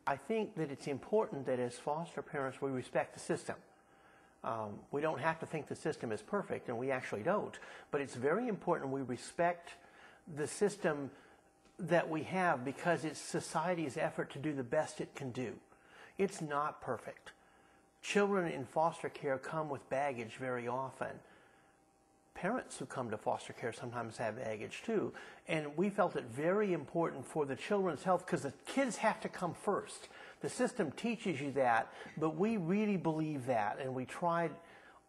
I think that it's important that as foster parents we respect the system. We don't have to think the system is perfect, and we actually don't. But it's very important we respect the system that we have because it's society's effort to do the best it can do. It's not perfect. Children in foster care come with baggage very often. Parents who come to foster care sometimes have baggage too. And we felt it very important for the children's health because the kids have to come first. The system teaches you that, but we really believe that, and we tried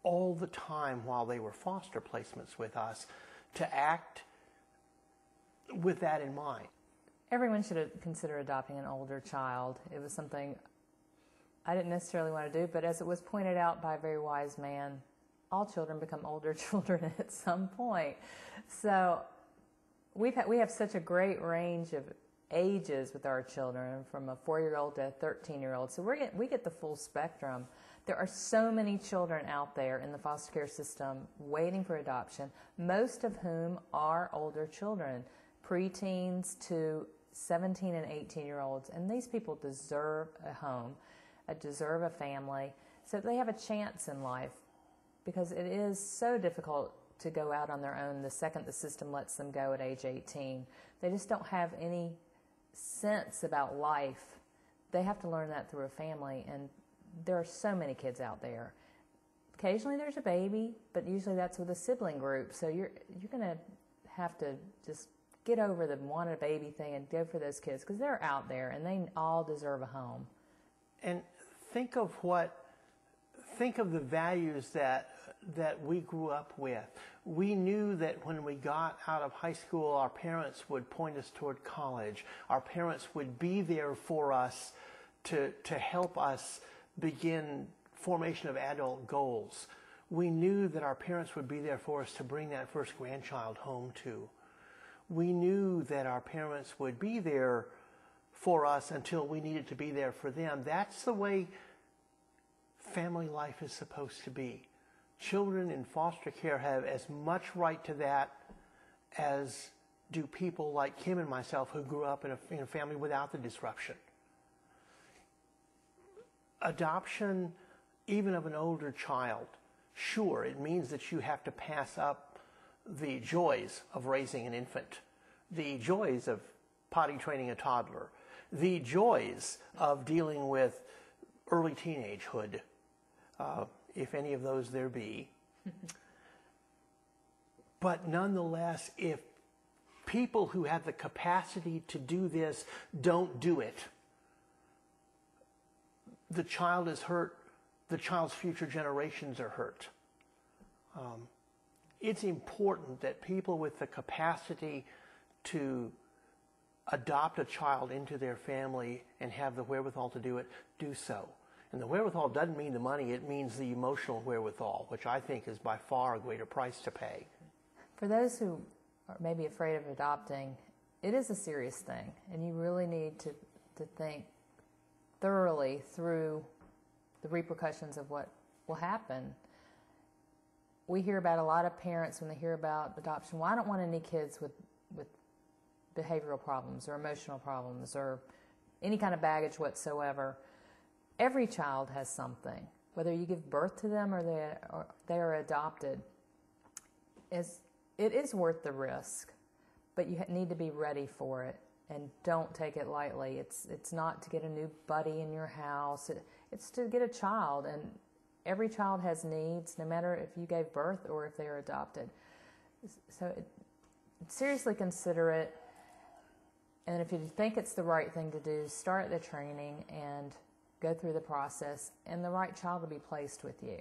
all the time while they were foster placements with us to act with that in mind. Everyone should consider adopting an older child. It was something I didn't necessarily want to do, but as it was pointed out by a very wise man, all children become older children at some point. So we have such a great range of ages with our children, from a 4-year-old to a 13-year-old. So we get the full spectrum. There are so many children out there in the foster care system waiting for adoption, most of whom are older children, preteens to 17 and 18-year-olds. And these people deserve a home, deserve a family, so they have a chance in life, because it is so difficult to go out on their own the second the system lets them go at age 18. They just don't have any sense about life. They have to learn that through a family, and there are so many kids out there. Occasionally there's a baby, but usually that's with a sibling group, so you're going to have to just get over the want a baby thing and go for those kids, because they're out there and they all deserve a home. And think of the values that we grew up with. We knew that when we got out of high school, our parents would point us toward college. Our parents would be there for us to help us begin formation of adult goals. We knew that our parents would be there for us to bring that first grandchild home to. We knew that our parents would be there for us until we needed to be there for them. That's the way family life is supposed to be. Children in foster care have as much right to that as do people like Kim and myself who grew up in a family without the disruption. Adoption, even of an older child, sure, it means that you have to pass up the joys of raising an infant, the joys of potty training a toddler, the joys of dealing with early teenagehood, if any of those there be. But nonetheless, if people who have the capacity to do this don't do it, the child is hurt, the child's future generations are hurt. It's important that people with the capacity to adopt a child into their family and have the wherewithal to do it, do so. And the wherewithal doesn't mean the money, it means the emotional wherewithal, which I think is by far a greater price to pay. For those who are maybe afraid of adopting, it is a serious thing, and you really need to think thoroughly through the repercussions of what will happen. We hear about a lot of parents when they hear about adoption, well, I don't want any kids with behavioral problems or emotional problems or any kind of baggage whatsoever. Every child has something, whether you give birth to them or they are adopted. It is worth the risk, but you need to be ready for it, and don't take it lightly. It's not to get a new buddy in your house. It's to get a child, and every child has needs, no matter if you gave birth or if they are adopted. So seriously consider it, and if you think it's the right thing to do, start the training and go through the process, and the right child will be placed with you.